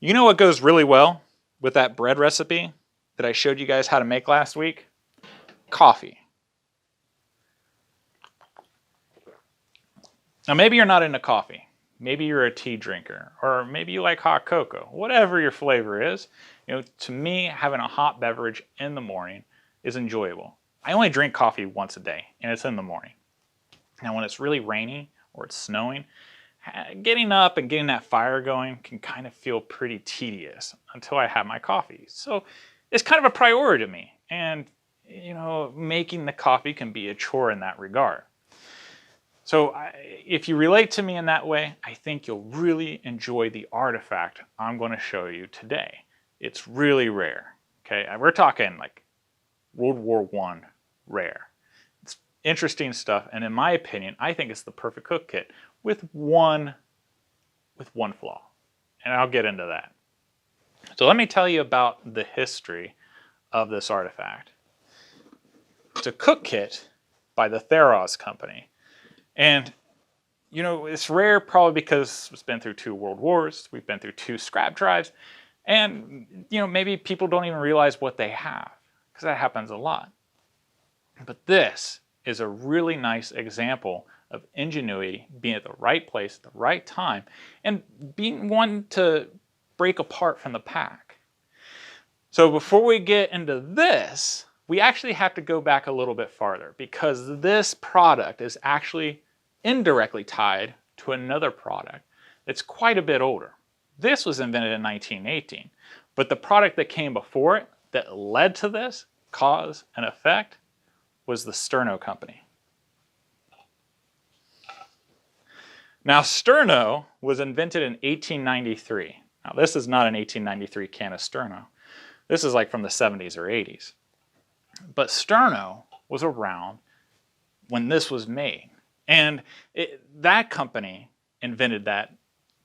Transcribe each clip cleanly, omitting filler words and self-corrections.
You know what goes really well with that bread recipe that I showed you guys how to make last week? Coffee. Now maybe you're not into coffee. Maybe you're a tea drinker, or maybe you like hot cocoa. Whatever your flavor is, to me, having a hot beverage in the morning is enjoyable. I only drink coffee once a day, and it's in the morning. Now when it's really rainy or it's snowing, getting up and getting that fire going can kind of feel pretty tedious until I have my coffee. So it's kind of a priority to me. And, making the coffee can be a chore in that regard. So if you relate to me in that way, I think you'll really enjoy the artifact I'm going to show you today. It's really rare. Okay, we're talking like World War I rare. It's interesting stuff, and in my opinion, I think it's the perfect cook kit with one flaw, and I'll get into that. So let me tell you about the history of this artifact. It's a cook kit by the Theroz company. And, it's rare probably because it's been through 2 world wars, we've been through 2 scrap drives, and, maybe people don't even realize what they have, because that happens a lot. But this is a really nice example of ingenuity, being at the right place at the right time, and being one to break apart from the pack. So before we get into this, we actually have to go back a little bit farther, because this product is actually indirectly tied to another product that's quite a bit older. This was invented in 1918, but the product that came before it that led to this cause and effect was the Sterno company. Now, Sterno was invented in 1893. Now, this is not an 1893 can of Sterno. This is like from the 70s or 80s. But Sterno was around when this was made. And that company invented that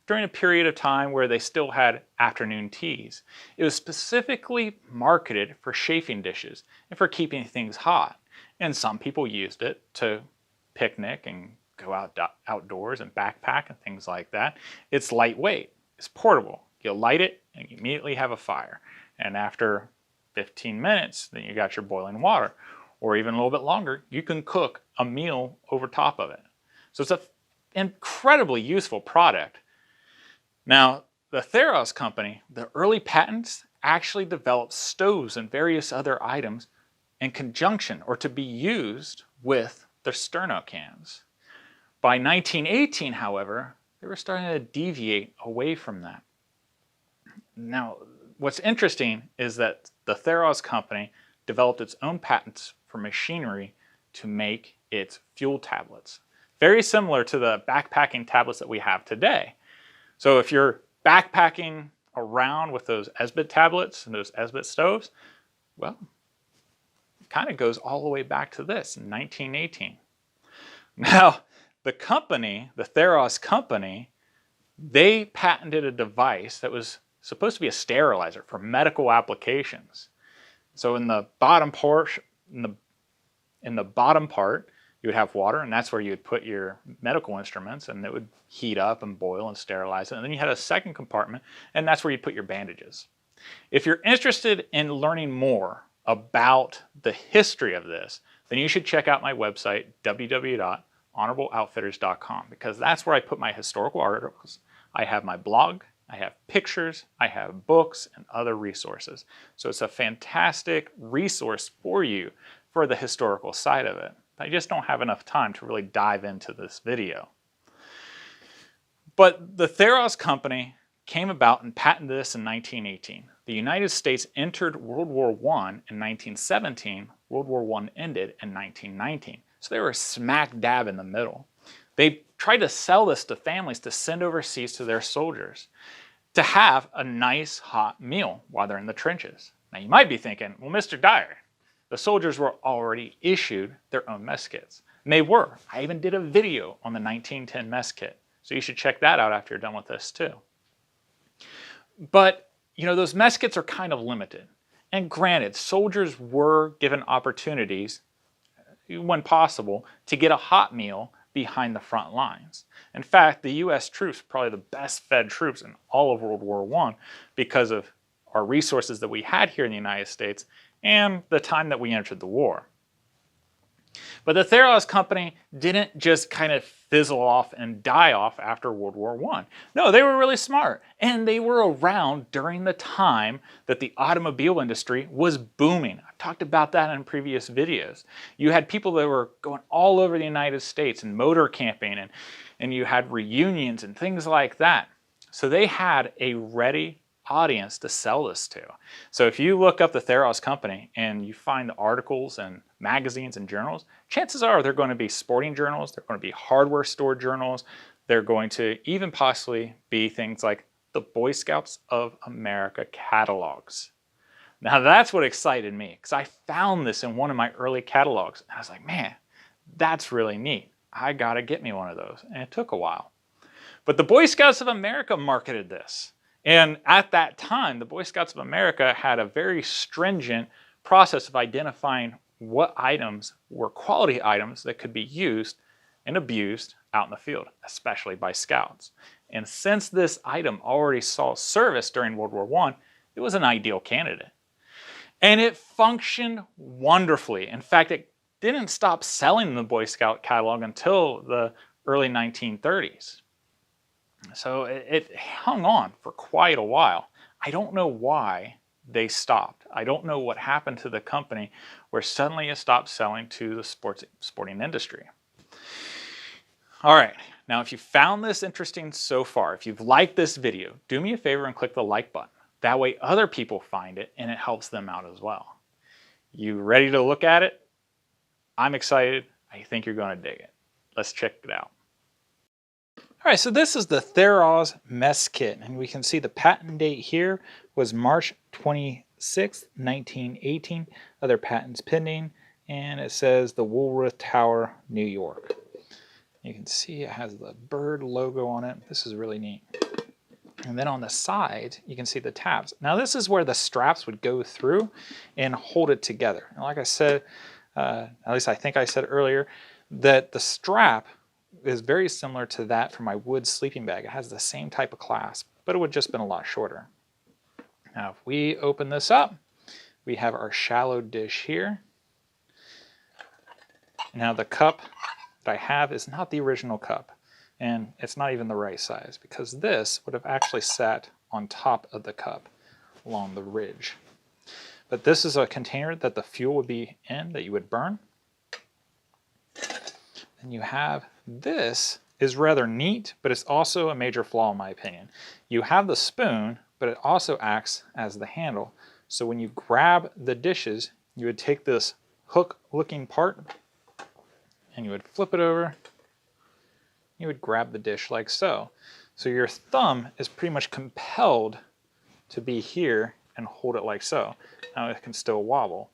during a period of time where they still had afternoon teas. It was specifically marketed for chafing dishes and for keeping things hot. And some people used it to picnic and go outdoors and backpack and things like that. It's lightweight. It's portable. You light it and you immediately have a fire. And after 15 minutes, then you got your boiling water. Or even a little bit longer, you can cook a meal over top of it. So it's an incredibly useful product. Now, the Theroz company, the early patents actually developed stoves and various other items in conjunction or to be used with their Sterno cans. By 1918, however, they were starting to deviate away from that. Now, what's interesting is that the Theroz company developed its own patents for machinery to make its fuel tablets. Very similar to the backpacking tablets that we have today. So if you're backpacking around with those Esbit tablets and those Esbit stoves, well, it kind of goes all the way back to this in 1918. Now, the company, the Theroz company, they patented a device that was supposed to be a sterilizer for medical applications. So in the bottom part, you would have water, and that's where you would put your medical instruments, and it would heat up and boil and sterilize it. And then you had a second compartment, and that's where you'd put your bandages. If you're interested in learning more about the history of this, then you should check out my website, www.honorableoutfitters.com, because that's where I put my historical articles. I have my blog, I have pictures, I have books, and other resources. So it's a fantastic resource for you for the historical side of it. I just don't have enough time to really dive into this video. But the Theroz company came about and patented this in 1918. The United States entered World War I in 1917. World War I ended in 1919. So they were smack dab in the middle. They tried to sell this to families to send overseas to their soldiers to have a nice hot meal while they're in the trenches. Now you might be thinking, well, Mr. Dyer, the soldiers were already issued their own mess kits. And they were. I even did a video on the 1910 mess kit. So you should check that out after you're done with this too. But, those mess kits are kind of limited. And granted, soldiers were given opportunities, when possible, to get a hot meal behind the front lines. In fact, the US troops were probably the best fed troops in all of World War I because of our resources that we had here in the United States and the time that we entered the war. But the Theroz company didn't just kind of fizzle off and die off after World War I. No, they were really smart, and they were around during the time that the automobile industry was booming. I've talked about that in previous videos. You had people that were going all over the United States and motor camping, and you had reunions and things like that. So they had a ready audience to sell this to. So if you look up the Theroz company and you find the articles and magazines and journals, chances are they're going to be sporting journals, they're going to be hardware store journals, they're going to even possibly be things like the Boy Scouts of America catalogs. Now that's what excited me, because I found this in one of my early catalogs. And I was like, man, that's really neat. I gotta get me one of those. And it took a while. But the Boy Scouts of America marketed this. And at that time, the Boy Scouts of America had a very stringent process of identifying what items were quality items that could be used and abused out in the field, especially by scouts. And since this item already saw service during World War I, it was an ideal candidate. And it functioned wonderfully. In fact, it didn't stop selling in the Boy Scout catalog until the early 1930s. So it hung on for quite a while. I don't know why they stopped. I don't know what happened to the company where suddenly it stopped selling to the sporting industry. All right, now if you found this interesting so far, if you've liked this video, do me a favor and click the like button. That way other people find it and it helps them out as well. You ready to look at it? I'm excited. I think you're going to dig it. Let's check it out. All right, so this is the Theroz mess kit, and we can see the patent date here was March 26, 1918. Other patents pending, and it says the Woolworth Tower, New York. You can see it has the bird logo on it. This is really neat. And then on the side, you can see the tabs. Now this is where the straps would go through and hold it together. And like I said, at least I think I said earlier, that the strap is very similar to that for my wood sleeping bag. It has the same type of clasp, but it would just been a lot shorter. Now if we open this up, we have our shallow dish here. Now the cup that I have is not the original cup, and it's not even the right size, because this would have actually sat on top of the cup along the ridge. But this is a container that the fuel would be in that you would burn. And you have this is rather neat, but it's also a major flaw in my opinion. You have the spoon, but it also acts as the handle. So when you grab the dishes, you would take this hook looking part and you would flip it over. You would grab the dish like so. So your thumb is pretty much compelled to be here and hold it like so. Now it can still wobble.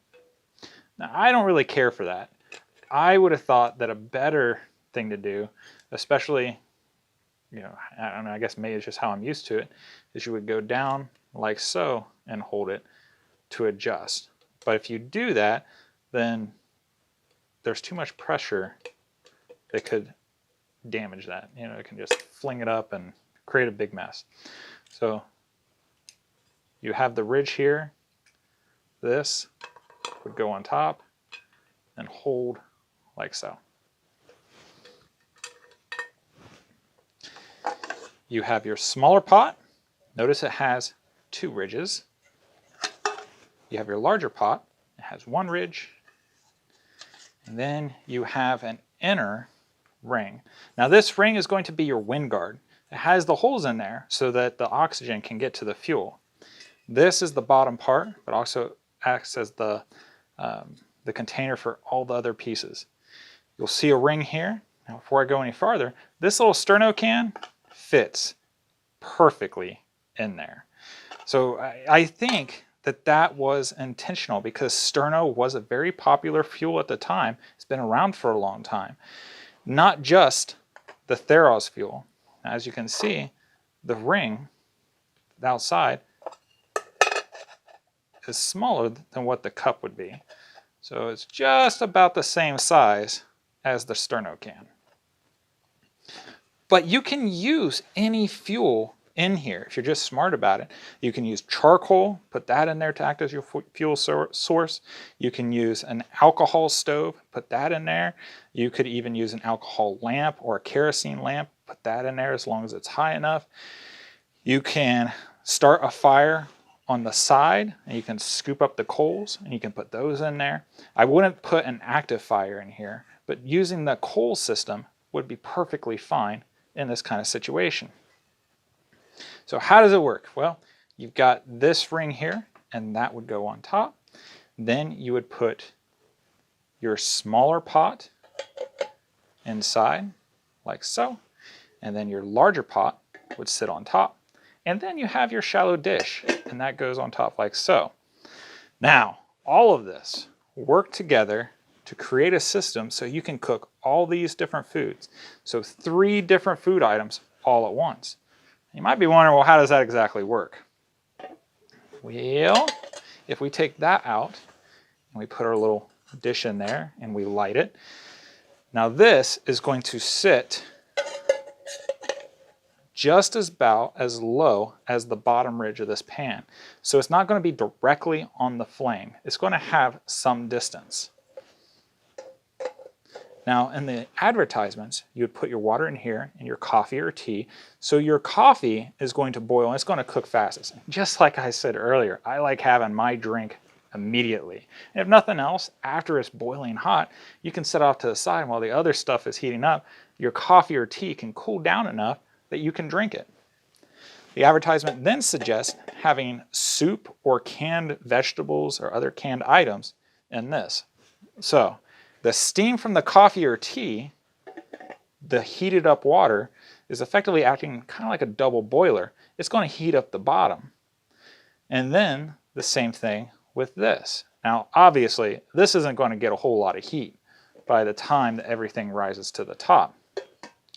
Now I don't really care for that. I would have thought that a better thing to do, especially, I don't know, I guess maybe it's just how I'm used to it, is you would go down like so and hold it to adjust. But if you do that, then there's too much pressure that could damage that. It can just fling it up and create a big mess. So you have the ridge here. This would go on top and hold like so. You have your smaller pot. Notice it has 2 ridges. You have your larger pot. It has 1 ridge. And then you have an inner ring. Now this ring is going to be your wind guard. It has the holes in there so that the oxygen can get to the fuel. This is the bottom part, but also acts as the container for all the other pieces. You'll see a ring here. Now before I go any farther, this little sterno can fits perfectly in there. So I think that was intentional, because sterno was a very popular fuel at the time. It's been around for a long time. Not just the Theroz fuel. As you can see, the ring outside is smaller than what the cup would be. So it's just about the same size as the sterno can. But you can use any fuel in here if you're just smart about it. You can use charcoal, put that in there to act as your fuel source. You can use an alcohol stove, put that in there. You could even use an alcohol lamp or a kerosene lamp, put that in there as long as it's high enough. You can start a fire on the side and you can scoop up the coals and you can put those in there. I wouldn't put an active fire in here, but using the coal system would be perfectly fine in this kind of situation. So how does it work? Well, you've got this ring here and that would go on top. Then you would put your smaller pot inside like so, and then your larger pot would sit on top. And then you have your shallow dish and that goes on top like so. Now, all of this work together to create a system so you can cook all these different foods. So 3 different food items all at once. You might be wondering, well, how does that exactly work? Well, if we take that out and we put our little dish in there and we light it, now this is going to sit just about as low as the bottom ridge of this pan. So it's not going to be directly on the flame. It's going to have some distance. Now, in the advertisements, you would put your water in here and your coffee or tea. So your coffee is going to boil and it's going to cook fastest. Just like I said earlier, I like having my drink immediately. And if nothing else, after it's boiling hot, you can set off to the side while the other stuff is heating up. Your coffee or tea can cool down enough that you can drink it. The advertisement then suggests having soup or canned vegetables or other canned items in this. So the steam from the coffee or tea, the heated up water, is effectively acting kind of like a double boiler. It's going to heat up the bottom. And then the same thing with this. Now, obviously, this isn't going to get a whole lot of heat by the time that everything rises to the top.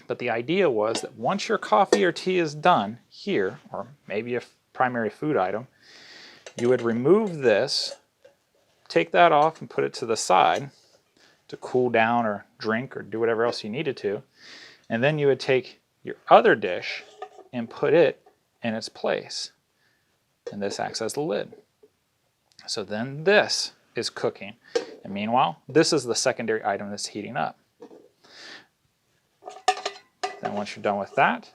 But the idea was that once your coffee or tea is done here, or maybe a primary food item, you would remove this, take that off and put it to the side to cool down or drink or do whatever else you needed to. And then you would take your other dish and put it in its place. And this acts as the lid. So then this is cooking. And meanwhile, this is the secondary item that's heating up. Then once you're done with that,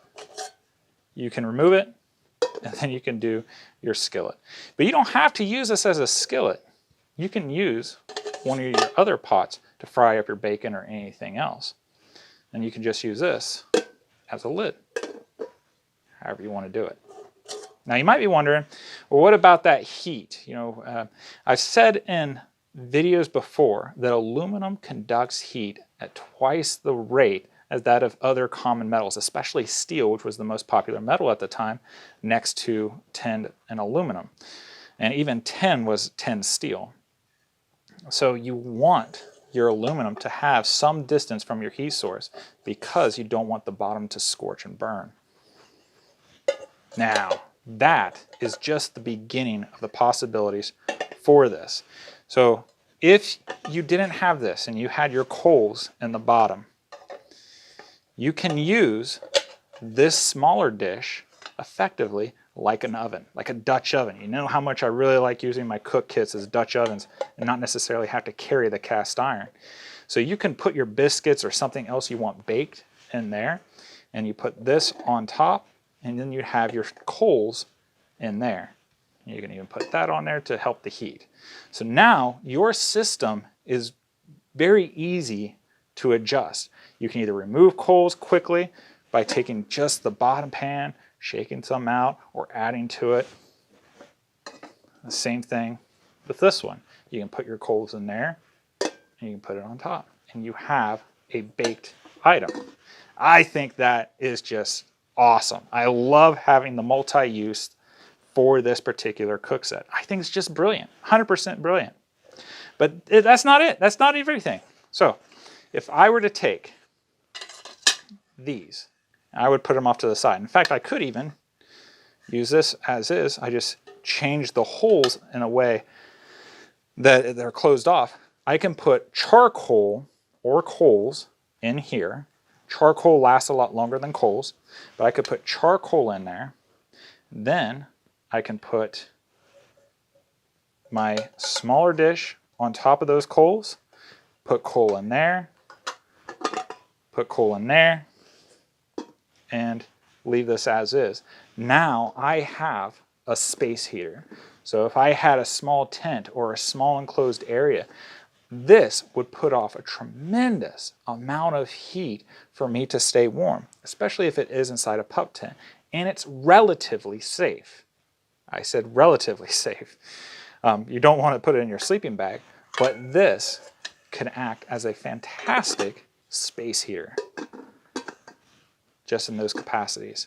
you can remove it and then you can do your skillet. But you don't have to use this as a skillet. You can use one of your other pots to fry up your bacon or anything else. And you can just use this as a lid, however you want to do it. Now you might be wondering, well, what about that heat? You know, I've said in videos before that aluminum conducts heat at twice the rate as that of other common metals, especially steel, which was the most popular metal at the time, next to tin and aluminum. And even tin was tin steel. So you want your aluminum to have some distance from your heat source because you don't want the bottom to scorch and burn. Now, that is just the beginning of the possibilities for this. So if you didn't have this and you had your coals in the bottom, you can use this smaller dish effectively like an oven, like a Dutch oven. You know how much I really like using my cook kits as Dutch ovens and not necessarily have to carry the cast iron. So you can put your biscuits or something else you want baked in there, and you put this on top, and then you have your coals in there. You can even put that on there to help the heat. So now your system is very easy to adjust. You can either remove coals quickly by taking just the bottom pan, shaking some out, or adding to it. The same thing with this one. You can put your coals in there, and you can put it on top, and you have a baked item. I think that is just awesome. I love having the multi-use for this particular cook set. I think it's just brilliant, 100% brilliant. But that's not it. That's not everything. So if I were to take these, I would put them off to the side. In fact, I could even use this as is. I just change the holes in a way that they're closed off. I can put charcoal or coals in here, Charcoal lasts a lot longer than coals, but I could put charcoal in there. Then I can put my smaller dish on top of those coals, put coal in there, put coal in there, and leave this as is. Now I have a space heater. So if I had a small tent or a small enclosed area, this would put off a tremendous amount of heat for me to stay warm, especially if it is inside a pup tent. And it's relatively safe. I said relatively safe. You don't want to put it in your sleeping bag, but this can act as a fantastic space heater, just in those capacities.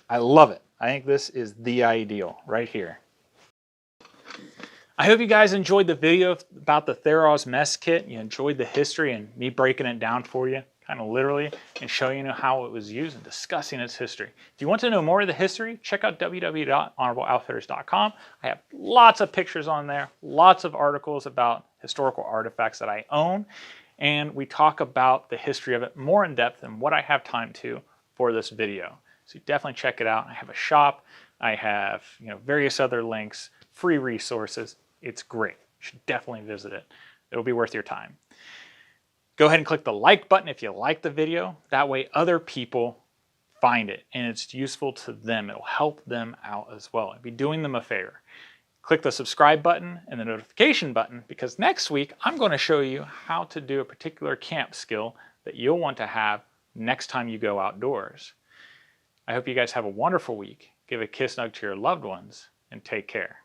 I love it. I think this is the ideal right here. I hope you guys enjoyed the video about the Theroz mess kit. You enjoyed the history and me breaking it down for you, kind of literally, and showing you how it was used and discussing its history. If you want to know more of the history, check out www.honorableoutfitters.com. I have lots of pictures on there, lots of articles about historical artifacts that I own, and we talk about the history of it more in depth than what I have time to for this video. So definitely check it out. I have a shop. I have various other links, free resources. It's great. You should definitely visit it. It'll be worth your time. Go ahead and click the like button if you like the video. That way other people find it and it's useful to them. It'll help them out as well. I'd be doing them a favor. Click the subscribe button and the notification button, because next week I'm going to show you how to do a particular camp skill that you'll want to have next time you go outdoors. I hope you guys have a wonderful week. Give a kiss and hug to your loved ones and take care.